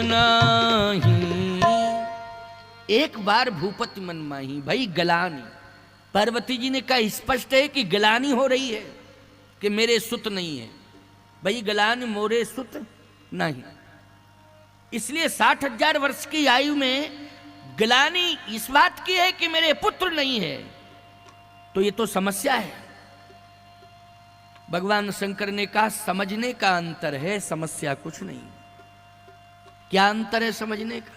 नाही, एक बार भूपति मन माही। भाई गलानी, पार्वती जी ने कहा स्पष्ट है कि गलानी हो रही है कि मेरे सुत नहीं है। भाई गलानी मोरे सुत नहीं, इसलिए 60,000 वर्ष की आयु में गलानी इस बात की है कि मेरे पुत्र नहीं है, तो ये तो समस्या है। भगवान शंकर ने कहा समझने का अंतर है, समस्या कुछ नहीं। क्या अंतर है समझने का?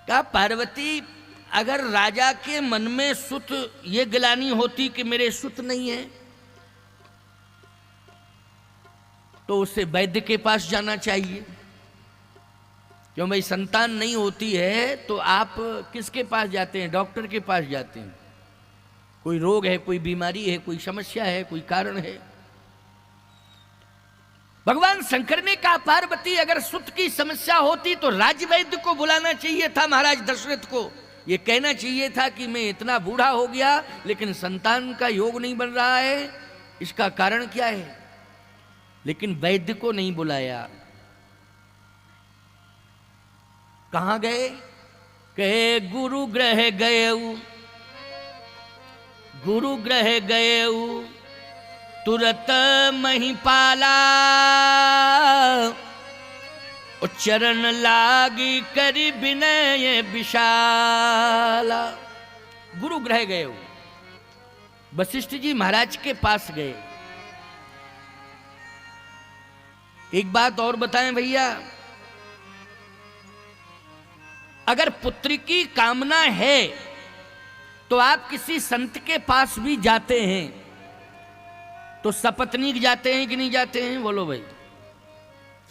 कहा पार्वती अगर राजा के मन में सुत ये ग्लानि होती कि मेरे सुत नहीं है, तो उसे वैद्य के पास जाना चाहिए। क्यों भाई, संतान नहीं होती है तो आप किसके पास जाते हैं? डॉक्टर के पास जाते हैं। कोई रोग है, कोई बीमारी है, कोई समस्या है, कोई कारण है। भगवान शंकर ने कहा पार्वती अगर सुत की समस्या होती तो राजवैद्य को बुलाना चाहिए था, महाराज दशरथ को। यह कहना चाहिए था कि मैं इतना बूढ़ा हो गया लेकिन संतान का योग नहीं बन रहा है, इसका कारण क्या है? लेकिन वैद्य को नहीं बुलाया। कहां गए? कहे गुरु ग्रह गए, गुरु ग्रह गए तुरत महिपाला, चरण लागी करी विनय विशाला। गुरु ग्रह गए, वशिष्ठ जी महाराज के पास गए। एक बात और बताएं भैया, अगर पुत्र की कामना है तो आप किसी संत के पास भी जाते हैं तो सपत्नीक जाते हैं कि नहीं जाते हैं? बोलो भाई,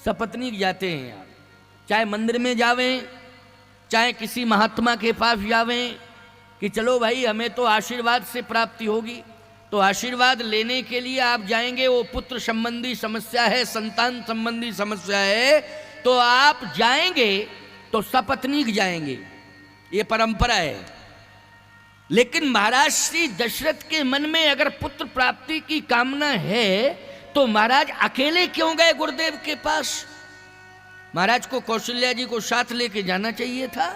सपत्नीक जाते हैं आप। चाहे मंदिर में जावें, चाहे किसी महात्मा के पास जावें कि चलो भाई हमें तो आशीर्वाद से प्राप्ति होगी, तो आशीर्वाद लेने के लिए आप जाएंगे। वो पुत्र संबंधी समस्या है, संतान संबंधी समस्या है, तो आप जाएंगे तो सपत्नीक जाएंगे, ये परंपरा है। लेकिन महाराज श्री दशरथ के मन में अगर पुत्र प्राप्ति की कामना है तो महाराज अकेले क्यों गए गुरुदेव के पास? महाराज को कौशल्या जी को साथ लेके जाना चाहिए था,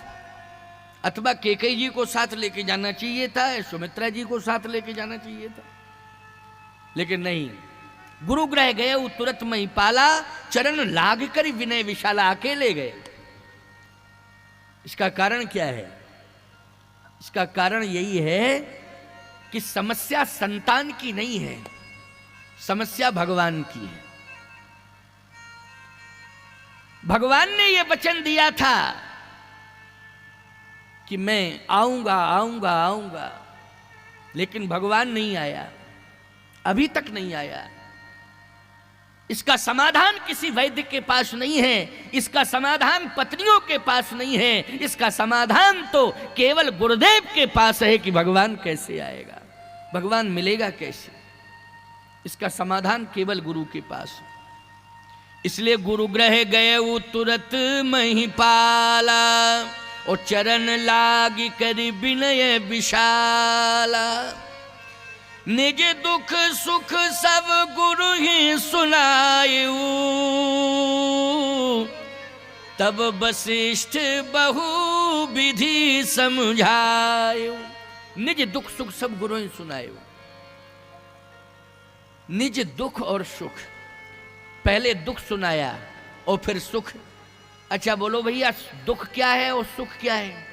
अथवा कैकेयी जी को साथ लेके जाना चाहिए था, सुमित्रा जी को साथ लेके जाना चाहिए था। लेकिन नहीं, गुरु ग्रह गए तुरत महिपाला, चरण लाग कर विनय विशाला। अकेले गए। इसका कारण क्या है? इसका कारण यही है कि समस्या संतान की नहीं है, समस्या भगवान की है। भगवान ने यह वचन दिया था कि मैं आऊंगा आऊंगा आऊंगा, लेकिन भगवान नहीं आया, अभी तक नहीं आया। इसका समाधान किसी वैद्य के पास नहीं है, इसका समाधान पत्नियों के पास नहीं है, इसका समाधान तो केवल गुरुदेव के पास है कि भगवान कैसे आएगा, भगवान मिलेगा कैसे। इसका समाधान केवल गुरु के पास। इसलिए गुरु ग्रह गए तुरत महिपाला, और चरण लागी करी विनय विशाला। निज दुख सुख सब गुरु ही सुनायु, तब वशिष्ठ बहु विधि समझायु। निज दुख सुख सब गुरु ही सुनायु। निज दुख और सुख, पहले दुख सुनाया और फिर सुख। अच्छा बोलो भैया, दुख क्या है और सुख क्या है?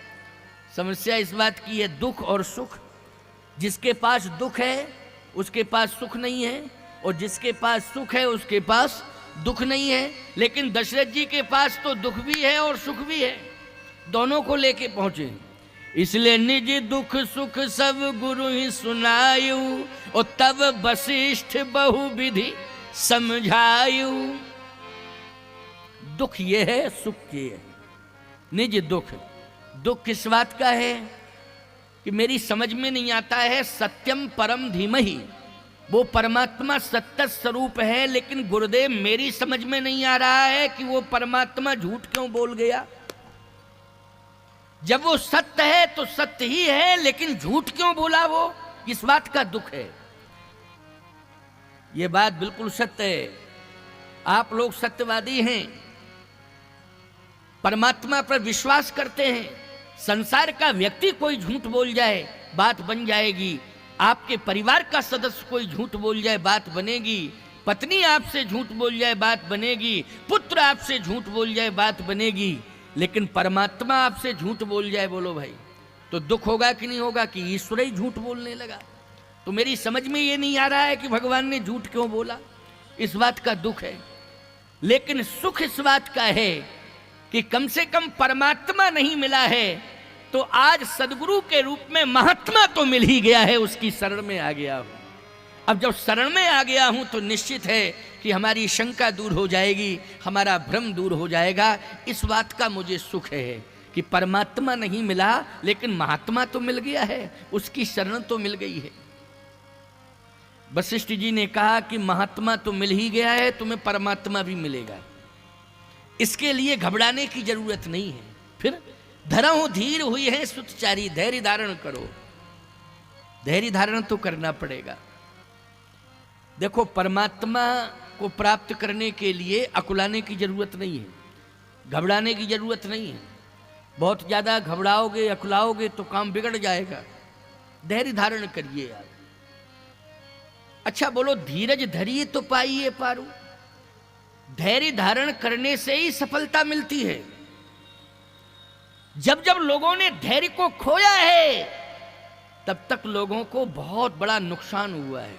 समस्या इस बात की है, दुख और सुख। जिसके पास दुख है उसके पास सुख नहीं है, और जिसके पास सुख है उसके पास दुख नहीं है। लेकिन दशरथ जी के पास तो दुख भी है और सुख भी है, दोनों को लेके पहुंचे। इसलिए निज दुख सुख सब गुरु ही सुनायु, और तब वशिष्ठ बहु विधि समझायु। दुख ये है, सुख ये है। निज दुख, दुख किस बात का है कि मेरी समझ में नहीं आता है। सत्यम परम धीमहि, वो परमात्मा सत्य स्वरूप है, लेकिन गुरुदेव मेरी समझ में नहीं आ रहा है कि वो परमात्मा झूठ क्यों बोल गया। जब वो सत्य है तो सत्य ही है, लेकिन झूठ क्यों बोला वो, इस बात का दुख है। ये बात बिल्कुल सत्य है। आप लोग सत्यवादी हैं, परमात्मा पर विश्वास करते हैं। संसार का व्यक्ति कोई झूठ बोल जाए बात बन जाएगी, आपके परिवार का सदस्य कोई झूठ बोल जाए बात बनेगी, पत्नी आपसे झूठ बोल जाए बात बनेगी, पुत्र आपसे झूठ बोल जाए बात बनेगी, लेकिन परमात्मा आपसे झूठ बोल जाए, बोलो भाई, तो दुख होगा कि नहीं होगा कि ईश्वर ही झूठ बोलने लगा। तो मेरी समझ में ये नहीं आ रहा है कि भगवान ने झूठ क्यों बोला, इस बात का दुख है। लेकिन सुख इस बात का है कि कम से कम परमात्मा नहीं मिला है तो आज सदगुरु के रूप में महात्मा तो मिल ही गया है, उसकी शरण में आ गया हूं। अब जब शरण में आ गया हूं तो निश्चित है कि हमारी शंका दूर हो जाएगी, हमारा भ्रम दूर हो जाएगा। इस बात का मुझे सुख है कि परमात्मा नहीं मिला लेकिन महात्मा तो मिल गया है, उसकी शरण तो मिल गई है। वशिष्ठ जी ने कहा कि महात्मा तो मिल ही गया है, तुम्हें परमात्मा भी मिलेगा, इसके लिए घबराने की जरूरत नहीं है। फिर धरहु धीर हुई है सुतचारी, धैर्य धारण करो। धैर्य धारण तो करना पड़ेगा। देखो, परमात्मा को प्राप्त करने के लिए अकुलाने की जरूरत नहीं है, घबराने की जरूरत नहीं है। बहुत ज्यादा घबराओगे अकुलाओगे तो काम बिगड़ जाएगा। धैर्य धारण करिए आप। अच्छा बोलो, धीरज धरिए तो पाइए पारू। धैर्य धारण करने से ही सफलता मिलती है। जब जब लोगों ने धैर्य को खोया है तब तक लोगों को बहुत बड़ा नुकसान हुआ है,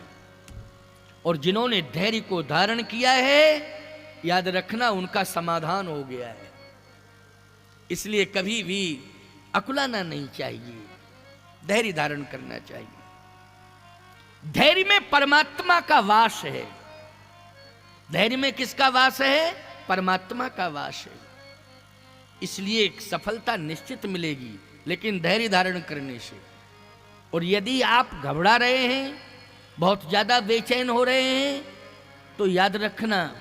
और जिन्होंने धैर्य को धारण किया है याद रखना उनका समाधान हो गया है। इसलिए कभी भी अकुलाना नहीं चाहिए, धैर्य धारण करना चाहिए। धैर्य में परमात्मा का वास है। धैर्य में किसका वास है? परमात्मा का वास है। इसलिए सफलता निश्चित मिलेगी, लेकिन धैर्य धारण करने से। और यदि आप घबरा रहे हैं, बहुत ज्यादा बेचैन हो रहे हैं, तो याद रखना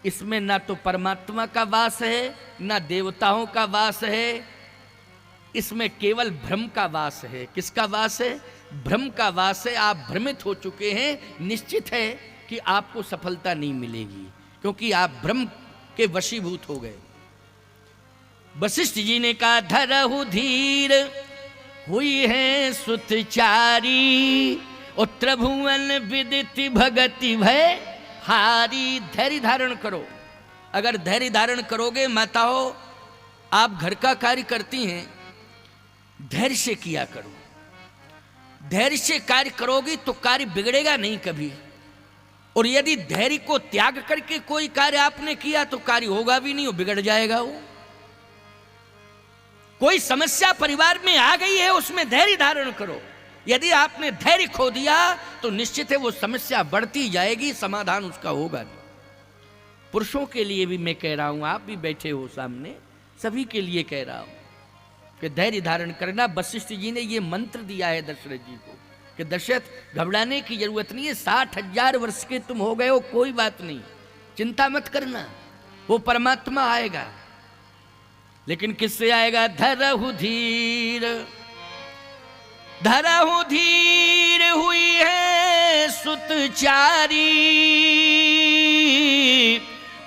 इसमें ना तो परमात्मा का वास है ना देवताओं का वास है, इसमें केवल भ्रम का वास है। किसका वास है? भ्रम का वास है। आप भ्रमित हो चुके हैं। निश्चित है कि आपको सफलता नहीं मिलेगी, क्योंकि आप भ्रम के वशीभूत हो गए। वशिष्ठ जी ने कहा, धरहु धीर हुई है सुतचारी, और त्रिभुवन विदित भगति भय हारी। धैर्य धारण करो। अगर धैर्य धारण करोगे, माताओं आप घर का कार्य करती हैं, धैर्य से किया करो। धैर्य से कार्य करोगी तो कार्य बिगड़ेगा नहीं कभी। और यदि धैर्य को त्याग करके कोई कार्य आपने किया तो कार्य होगा भी नहीं, वो बिगड़ जाएगा। वो कोई समस्या परिवार में आ गई है, उसमें धैर्य धारण करो। यदि आपने धैर्य खो दिया तो निश्चित है वो समस्या बढ़ती जाएगी, समाधान उसका होगा नहीं। पुरुषों के लिए भी मैं कह रहा हूं, आप भी बैठे हो सामने, सभी के लिए कह रहा हूं कि धैर्य धारण करना। वशिष्ठ जी ने ये मंत्र दिया है दशरथ जी को कि दशरथ घबराने की जरूरत नहीं है, 60,000 वर्ष के तुम हो गए हो, कोई बात नहीं, चिंता मत करना, वो परमात्मा आएगा। लेकिन किससे आएगा? धरहु धीर। धरहु धीर हुई है सुतचारी,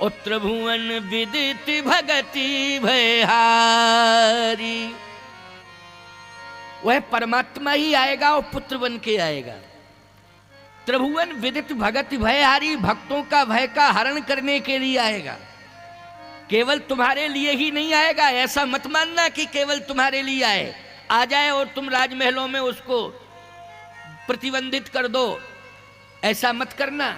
और त्रिभुवन विदित भगति भयहारी। वह परमात्मा ही आएगा और पुत्र बन के आएगा। त्रिभुवन विदित भगति भयहारी, भक्तों का भय का हरण करने के लिए आएगा। केवल तुम्हारे लिए ही नहीं आएगा, ऐसा मत मानना कि केवल तुम्हारे लिए आ जाए और तुम राजमहलों में उसको प्रतिबंधित कर दो, ऐसा मत करना।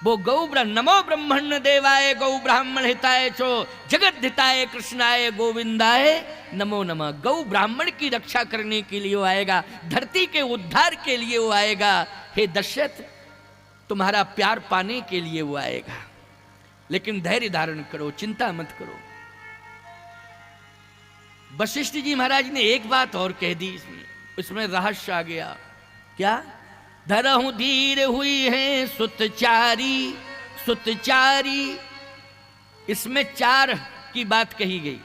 वो नमो ब्रह्मण्य देवाय गौ ब्राह्मण हिताय चो जगत हिताय कृष्णाय गोविंदाय नमो नमः। गौ ब्राह्मण की रक्षा करने के लिए वो आएगा, धरती के उद्धार के लिए वो आएगा। हे दशरथ, तुम्हारा प्यार पाने के लिए वो आएगा। लेकिन धैर्य धारण करो, चिंता मत करो। वशिष्ठ जी महाराज ने एक बात और कह दी, इसमें रहस्य आ गया। क्या? धरहु धीर हुई है सुतचारी। सुतचारी, इसमें 4 की बात कही गई।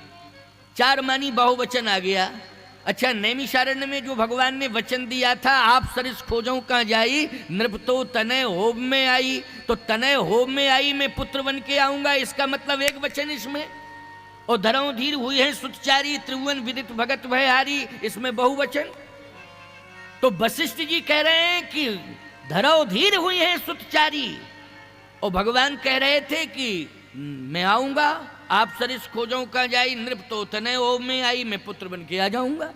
4 मानी बहुवचन आ गया। अच्छा, नैमिषारण्य में जो भगवान ने वचन दिया था, आप सरिस खोजों कहाँ जाई, नृपतो तनय होम में आई, तो तनय होम में आई मैं पुत्र बन के आऊंगा, इसका मतलब एक वचन इसमें। और धर्मधीर हुई है सुतचारी, त्रिभुवन विदित भगत भयहारी, इसमें बहुवचन। तो वशिष्ठ जी कह रहे हैं कि धर्मधीर हुई है सुतचारी, और भगवान कह रहे थे कि मैं आऊंगा, आप सरिस खोजों का जाई, नृप तो तने ओ में आई, मैं पुत्र बन के आ जाऊंगा।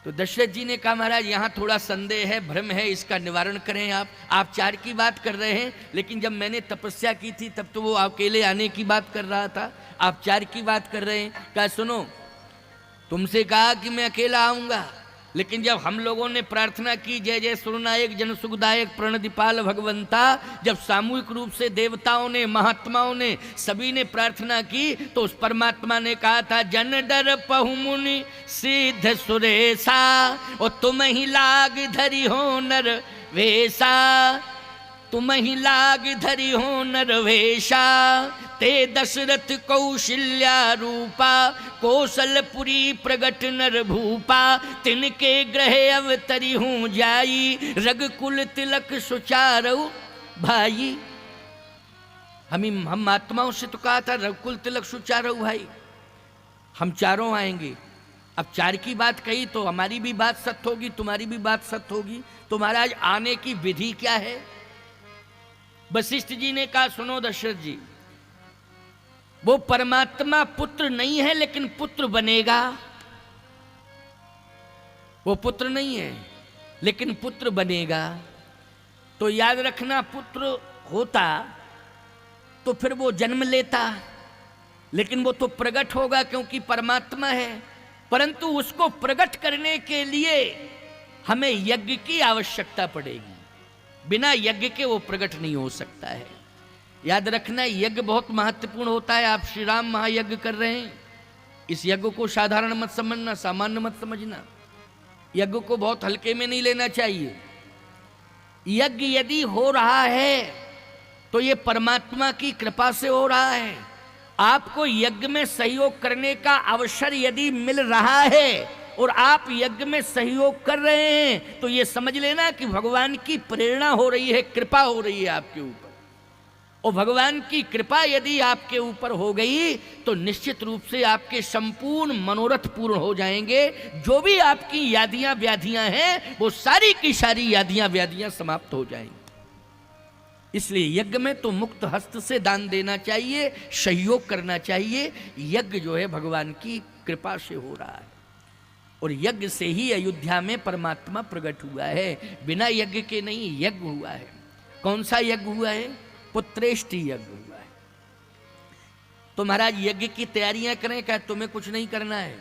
तो दशरथ जी ने कहा महाराज यहाँ थोड़ा संदेह है, भ्रम है, इसका निवारण करें आप 4 की बात कर रहे हैं, लेकिन जब मैंने तपस्या की थी तब तो वो अकेले आने की बात कर रहा था, आप 4 की बात कर रहे हैं। कहा सुनो, तुमसे कहा कि मैं अकेला आऊंगा, लेकिन जब हम लोगों ने प्रार्थना की जय जय सुरनायक जन सुखदायक प्रणदीपाल भगवंता, जब सामूहिक रूप से देवताओं ने, महात्माओं ने, सभी ने प्रार्थना की, तो उस परमात्मा ने कहा था जन डर पहु मुनि सिद्ध सुरेशा, और तुम ही लाग धरी हो नर वेशा, तुम ही लाग धरी हो नर वेशा, ते दशरथ कौशल्या रूपा, कौशलपुरी प्रगट नर भूपा, तिनके ग्रह अवतरी हूँ जाई, रघुकुल तिलक सुचारऊ भाई। हम आत्माओं से तो कहा था रघुकुल तिलक सुचारऊ भाई, हम चारों आएंगे। अब 4 की बात कही तो हमारी भी बात सत्य होगी, तुम्हारी भी बात सत्य होगी। तो महाराज आने की विधि क्या है? वशिष्ठ जी ने कहा सुनो दशरथ जी, वो परमात्मा पुत्र नहीं है लेकिन पुत्र बनेगा। वो पुत्र नहीं है लेकिन पुत्र बनेगा। तो याद रखना, पुत्र होता तो फिर वो जन्म लेता, लेकिन वो तो प्रकट होगा क्योंकि परमात्मा है। परंतु उसको प्रकट करने के लिए हमें यज्ञ की आवश्यकता पड़ेगी, बिना यज्ञ के वो प्रकट नहीं हो सकता है। याद रखना, यज्ञ बहुत महत्वपूर्ण होता है। आप श्री राम महायज्ञ कर रहे हैं, इस यज्ञ को साधारण मत समझना, सामान्य मत समझना। यज्ञ को बहुत हल्के में नहीं लेना चाहिए। यज्ञ यदि हो रहा है तो ये परमात्मा की कृपा से हो रहा है। आपको यज्ञ में सहयोग करने का अवसर यदि मिल रहा है और आप यज्ञ में सहयोग कर रहे हैं, तो ये समझ लेना कि भगवान की प्रेरणा हो रही है, कृपा हो रही है आपके ऊपर। और भगवान की कृपा यदि आपके ऊपर हो गई तो निश्चित रूप से आपके संपूर्ण मनोरथ पूर्ण हो जाएंगे। जो भी आपकी यादियां व्याधियां हैं, वो सारी की सारी यादियां व्याधियां समाप्त हो जाएंगी। इसलिए यज्ञ में तो मुक्त हस्त से दान देना चाहिए, सहयोग करना चाहिए। यज्ञ जो है भगवान की कृपा से हो रहा है, और यज्ञ से ही अयोध्या में परमात्मा प्रकट हुआ है। बिना यज्ञ के नहीं, यज्ञ हुआ है। कौन सा यज्ञ हुआ है? पुत्रेष्टि यज्ञ हुआ है। तो महाराज यज्ञ की तैयारियां करें, क्या तुम्हें कुछ नहीं करना है?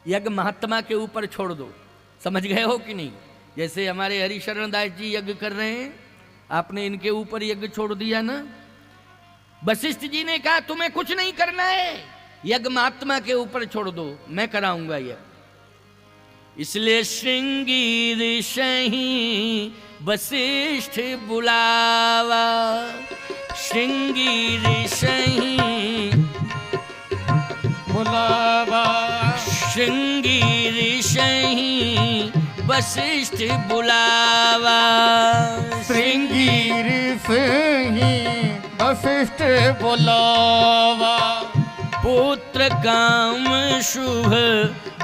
यज्ञ महात्मा के ऊपर छोड़ दो। समझ गए हो कि नहीं? जैसे हमारे हरिशरण दास जी यज्ञ कर रहे हैं, आपने इनके ऊपर यज्ञ छोड़ दिया ना। वशिष्ठ जी ने कहा तुम्हें कुछ नहीं करना है, यज्ञ महात्मा के ऊपर छोड़ दो, मैं कराऊंगा यज्ञ। इसलिए श्रृंगी ऋषि वशिष्ठ बुलावा, श्रृंगी ऋषि बुलावा, श्रृंगी ऋषि वशिष्ठ बुलावा, श्रृंगी ऋषि वशिष्ठ बुलावा, पुत्र काम शुभ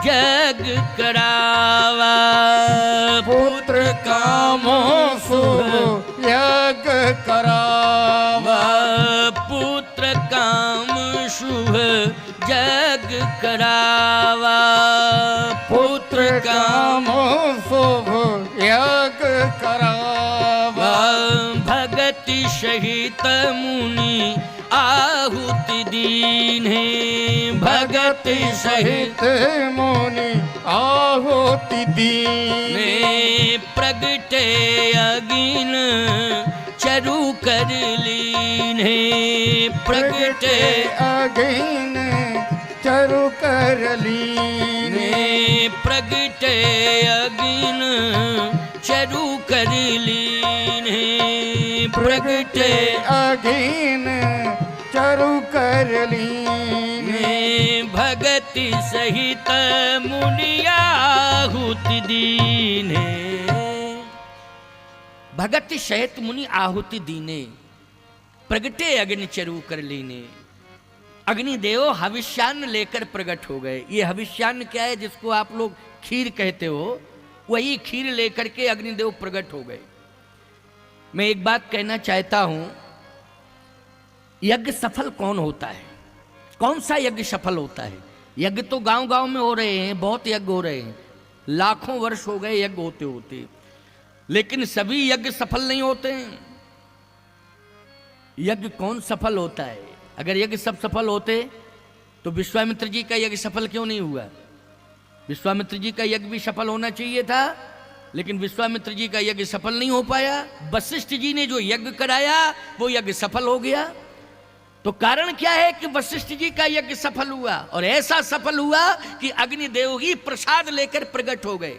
जग करावा, पुत्र काम शुभ यज्ञ करावा, पुत्र काम शुभ जग करावा, पुत्र काम शुभ यज्ञ करावा, भगति सहित मुनि आहुति दीन्हे, भगति सहित मुनि आहुति दीन्हे, प्रगटे अगिन चरु कर लीन्हे, प्रगटे अगिन चरु कर लीन्हे, प्रगटे अगिन चरु कर लीन्हे, प्रगटे अगिन चरु कर लीन्हे, भगति सहित मुनि आहुति दीन्हे, भगति सहित मुनि आहुति दीने, प्रगटे अग्नि चरु कर लीने। अग्निदेव हविष्यान्न लेकर प्रकट हो गए। ये हविष्यान्न क्या है, जिसको आप लोग खीर कहते हो, वही खीर लेकर के अग्निदेव प्रकट हो गए। मैं एक बात कहना चाहता हूं, यज्ञ सफल कौन होता है? कौन सा यज्ञ सफल होता है? यज्ञ तो गांव गांव में हो रहे हैं, बहुत यज्ञ हो रहे हैं, लाखों वर्ष हो गए यज्ञ होते होते, लेकिन सभी यज्ञ सफल नहीं होते हैं। यज्ञ कौन सफल होता है? अगर यज्ञ सब सफल होते तो विश्वामित्र जी का यज्ञ सफल क्यों नहीं हुआ? विश्वामित्र जी का यज्ञ भी सफल होना चाहिए था, लेकिन विश्वामित्र जी का यज्ञ सफल नहीं हो पाया। वशिष्ठ जी ने जो यज्ञ कराया वो यज्ञ सफल हो गया। तो कारण क्या है कि वशिष्ठ जी का यज्ञ सफल हुआ, और ऐसा सफल हुआ कि अग्निदेव ही प्रसाद लेकर प्रकट हो गए।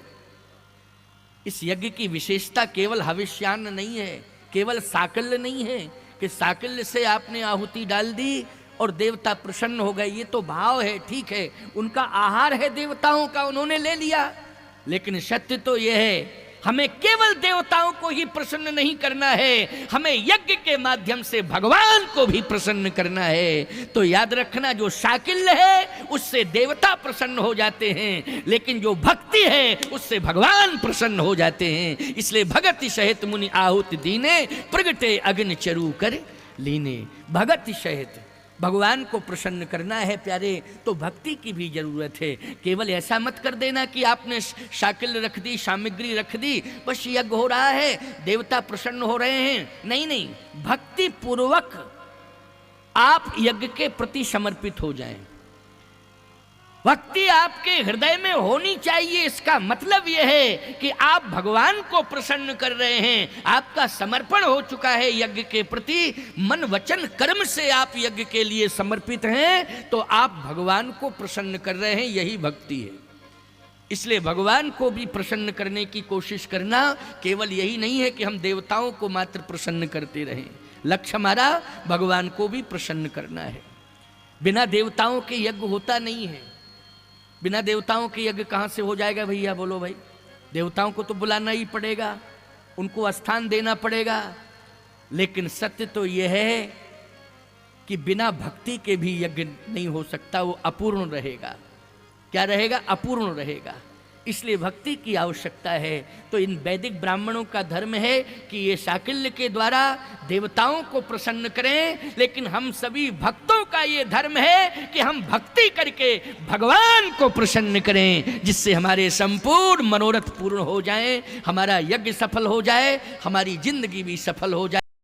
इस यज्ञ की विशेषता केवल हविष्यान्न नहीं है, केवल साकल्य नहीं है कि साकल्य से आपने आहुति डाल दी और देवता प्रसन्न हो गए। ये तो भाव है, ठीक है, उनका आहार है देवताओं का, उन्होंने ले लिया। लेकिन सत्य तो यह है, हमें केवल देवताओं को ही प्रसन्न नहीं करना है, हमें यज्ञ के माध्यम से भगवान को भी प्रसन्न करना है। तो याद रखना, जो शाकिल्य है उससे देवता प्रसन्न हो जाते हैं, लेकिन जो भक्ति है उससे भगवान प्रसन्न हो जाते हैं। इसलिए भगति सहित मुनि आहुति दीने, प्रगटे अग्नि चरु कर लीने। भगति सहित भगवान को प्रसन्न करना है प्यारे, तो भक्ति की भी जरूरत है। केवल ऐसा मत कर देना कि आपने शाकिल रख दी, सामग्री रख दी, बस यज्ञ हो रहा है, देवता प्रसन्न हो रहे हैं। नहीं नहीं, भक्ति पूर्वक आप यज्ञ के प्रति समर्पित हो जाएं। भक्ति आपके हृदय में होनी चाहिए। इसका मतलब यह है कि आप भगवान को प्रसन्न कर रहे हैं, आपका समर्पण हो चुका है यज्ञ के प्रति, मन वचन कर्म से आप यज्ञ के लिए समर्पित हैं, तो आप भगवान को प्रसन्न कर रहे हैं, यही भक्ति है। इसलिए भगवान को भी प्रसन्न करने की कोशिश करना केवल यही नहीं है कि हम देवताओं को मात्र प्रसन्न करते रहें। लक्ष्य हमारा भगवान को भी प्रसन्न करना है। बिना देवताओं के यज्ञ होता नहीं है। बिना देवताओं के यज्ञ कहाँ से हो जाएगा भैया, बोलो भाई? देवताओं को तो बुलाना ही पड़ेगा, उनको स्थान देना पड़ेगा। लेकिन सत्य तो यह है कि बिना भक्ति के भी यज्ञ नहीं हो सकता, वो अपूर्ण रहेगा। क्या रहेगा? अपूर्ण रहेगा। इसलिए भक्ति की आवश्यकता है। तो इन वैदिक ब्राह्मणों का धर्म है कि ये शाकिल्य के द्वारा देवताओं को प्रसन्न करें, लेकिन हम सभी भक्तों का ये धर्म है कि हम भक्ति करके भगवान को प्रसन्न करें, जिससे हमारे संपूर्ण मनोरथ पूर्ण हो जाएं, हमारा यज्ञ सफल हो जाए, हमारी जिंदगी भी सफल हो जाए।